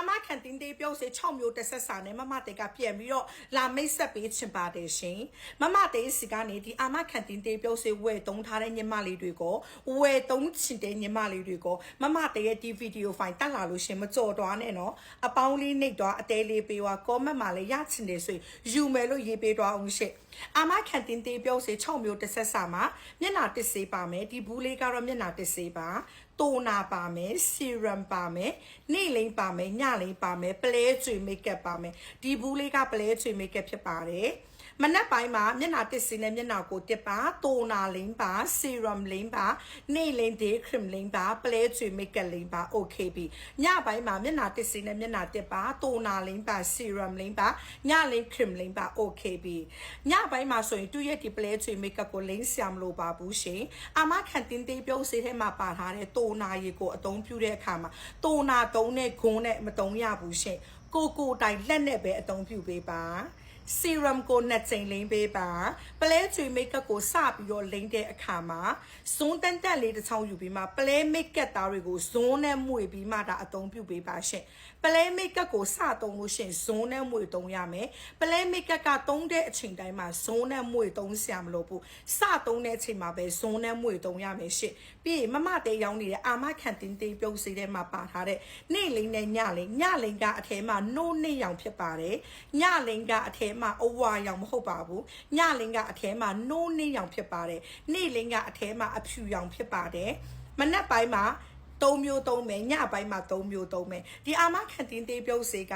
မခံတင်းတေးပြုတ်စေ6မျိုးတစ်ဆက်စာနဲ့မမတေကပြန်ပြီးတော့လာမိတ်ဆက်ပေးချင်ပါတယ်ရှင်မမတေးစီကနေဒီအာမခံတင်းတေးပြုတ်စေဝယ်သုံးထားတဲ့ညီမလေးတွေကိုဝယ်သုံးချင်တဲ့ညီမလေးတွေကိုမမတေးရဲ့ဒီဗီဒီယိုဖိုင်တက်လာလို့ရှင်မကြော်သွားနဲ့နော်အပေါင်းလေးနှိပ်သွားအသေးလေးပေးသွားကောမန့်မှာလည်းရချင်တယ်ဆိုရင်ယူမယ်လို့ရေးပေးသွားအောင်ရှင့်အာမခံတင်းတေးပြုတ်စေ6မျိုးတစ်ဆက်စာမှာမျက်နှာတစ်စေးပါမယ်ဒီဘူးလေးကတော့မျက်နှာတစ်စေးပါတိုနာပါမယ်ဆီရမ်ပါမယ်နေ့လိမ့်ပါမယ်ညလိမ့်ပါမယ်ပလဲကျွေမိတ်ကပ်ပါမယ်ဒီဘူးလေးကပလဲကျွေမိတ်ကပ်ဖြစ်ပါတယ်မနက်ပိုင်းမှာမျက်နှာတစ်စင်းနဲ့မျက်နှာကိုတစ်ပါတိုနာလိမ့်ပါဆီရမ်လိမ့်ပါနေ့လိမ့်ဒေးခရင်လိမ့်ပါပလဲကျွေမိတ်ကပ်လိမ့်ပါโอเคပြီညပိုင်းမှာမျက်နှာတစ်စင်းနဲ့မျက်နှာတစ်ပါတိုနာလိမ့်ပါဆီရမ်လိမ့်ပါညလိမ့်ခရင်လိမ့်ပါโอเคပြီညပိုင်းမှာဆိုရင်တူရဲ့ဒီပလဲကျွေမိတ်ကပ်ကိုလိမ့်ဆရာမလို့ပါဘူးရှင်အာမခံတင်းတေးပြုံးစေးထဲမှာပါထားတဲ့တိုနာရေကိုအသုံးပြုတဲ့အခါမှာတိုနာသုံးနဲ့ဂွန်းနဲ့မသုံးရဘူးရှင်ကိုတိုင်လက်နဲ့ပဲအသုံးပြုပေးပါဆီရမ်ကိုနှစ်ချိန်လိမ့်ပေးပါပလဲကျွေမိတ်ကပ်ကိုစပြီးတော့လိမ့်တဲ့အခါမှာဇွန်းတန်တက်လေးတစ်ချောင်းယူပြီးမှပလဲမိတ်ကပ်သားတွေကိုဇွန်းနဲ့မွေပြီးမှဒါအသုံးပြုပေးပါရှင်ပလဲမိတ်ကပ်ကိုစသုံးလို့ရှင်ဇွန်းနဲ့မွေသုံးရမယ်ပလဲမိတ်ကပ်ကသုံးတဲ့အချိန်တိုင်းမှာဇွန်းနဲ့မွေသုံးဆရာမလို့ဘူးစသုံးတဲ့အချိန်မှာပဲဇွန်းနဲ့မွေသုံးရမယ်ရှင်ပြီးရင်မမတဲရောင်းနေတဲ့အာမခံတင်းတေးပြုတ်စေးထဲမှာပါထားတဲ့နေ့လိမ့်နဲ့ညလိမ့်ကအထဲမှာနို့နှစ်ရောင်ဖြစ်ပါတယ်ညလိမ့်ကအထဲမှာအဝါရောင်မဟုတ်ပါဘူးညလိမ့်ကအထဲမှာနိုးနှင်းရောင်ဖြစ်ပါတယ်နေ့လိမ့်ကအထဲမှာအဖြူရောင်ဖြစ်ပါတယ်မနက်ပိုင်းမှာ3မျိုးသုံးမယ်ညပိုင်းမှာ3မျိုးသုံးမယ်ဒီအာမခံတင်းတေးပြုတ်စေက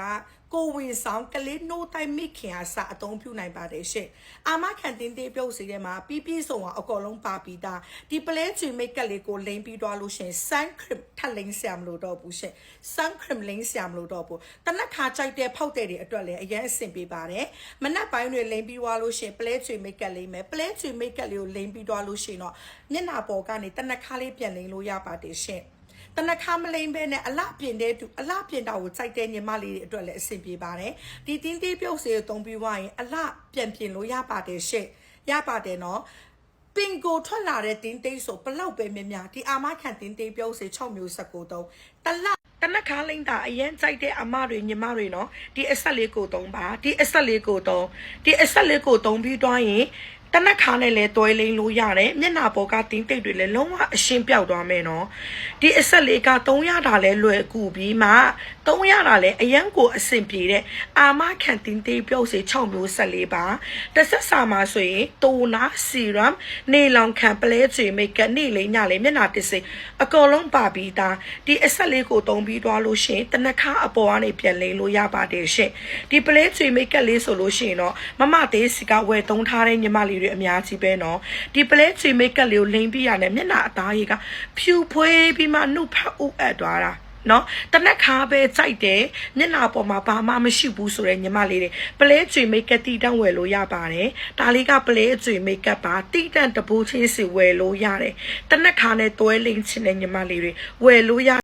ကိုဝင်ဆောင်ကလေးနှိုးတိုင်းမိခင်အားစအသုံးပြုနိုင်ပါတယ်ရှင့်အာမခံတင်းတေးပြုတ်စေထဲမှာပြီးဆုံးအောင်အကောလုံးပါပြီးသားဒီပလဲချီမိတ်ကပ်လေးကိုလိမ့်ပြီးသွားလို့ရှင် sun cream ထပ်လိမ့်ဆရာမလို့တော့ဘူးရှင့် sun cream လိမ့်ဆရာမလို့တော့ဘူးတနက်ခါကြိုက်တဲ့ဖောက်တဲ့တွေအတွက်လည်းအရင်အဆင်ပြေပါတယ်မနက်ပိုင်းတွေလိမ့်ပြီးသွားလို့ရှင်ပလဲချီမိတ်ကပ်လိမ့်မယ်ပလဲချီမိတ်ကပ်လေးကိုလိမ့်ပြီးသွားလို့ရှင်တော့မျက်နှာပေါ်ကနေတနက်ခါလေးပြန်လိမ့်လို့ရပါတယ်ရှင့်တနခါမလိမ့်ပဲနဲ့အလှပြင်တဲ့သူအလှပြင်တာကိုစိုက်တဲ့ညီမလေးတွေအတွက်လည်းအဆင်ပြေပါတယ်ဒီတင်းတေးပြုတ်စေကိုသုံးပြီးွားရင်အလှပြန်ပြင်လို့ရပါတယ်ရှင့်ရပါတယ်နော်ပင်ကိုထွက်လာတဲ့တင်းတေးဆိုဘလောက်ပဲမြများဒီအာမခံတင်းတေးပြုတ်စေ6မျိုး19သုံးတနခါလိမ့်တာအရင်ကြိုက်တဲ့အမတွေညီမတွေနော်ဒီအဆက်လေးကိုသုံးပါဒီအဆက်လေးကိုသုံးပြီးတွားရင်တနက်ခါနဲ့လဲတွဲလိမ့်လို့ရတယ်မျက်နှာပေါ်ကတင်းတိတ်တွေလည်းလုံးဝအရှင်းပြောက်သွားမယ်နော်ဒီအဆက်လေးက300တာလဲလွယ်ကူပြီးမှ300တာလဲအရန်ကိုအဆင်ပြေတဲ့အာမခံတင်းတိတ်ပြုတ်စေ6မျိုး14ပါတစ်ဆက်စာမှာဆိုရင်တိုနာဆီရမ်နေလောင်ခံပလဲချေမိတ်ကနေလိမ့်ညလိမ့်မျက်နှာတစ်စိအကုန်လုံးပါပြီးသားဒီအဆက်လေးကိုသုံးပြီးသွားလို့ရှိရင်တနက်ခါအပေါ်ကနေပြန်လိမ့်လို့ရပါတယ်ရှင့်ဒီပလဲချေမိတ်ကလေးဆိုလို့ရှိရင်တော့မမသေးစီကဝယ်သုံးထားတဲ့ညီမလေးအများကြီးပဲနော်ဒီပလဲချီမိတ်ကပ်လေးကိုလိမ့်ပြီးရတယ်မျက်နှာအသားကြီးကဖြူဖွေးပြီးမှနှုတ်ဖက်ဥအပ်သွားတာနော်တနက်ခါပဲကြိုက်တယ်မျက်နှာပေါ်မှာဘာမှမရှိဘူးဆိုတဲ့ညီမလေးတွေပလဲချီမိတ်ကပ်တီတန့်ဝယ်လို့ရပါတယ်ဒါလေးကပလဲချီမိတ်ကပ်ပါတီတန့်တပူးချင်းစီဝယ်လို့ရတယ်တနက်ခါနဲ့တွဲလိမ့်ချင်တဲ့ညီမလေးတွေဝယ်လို့ရ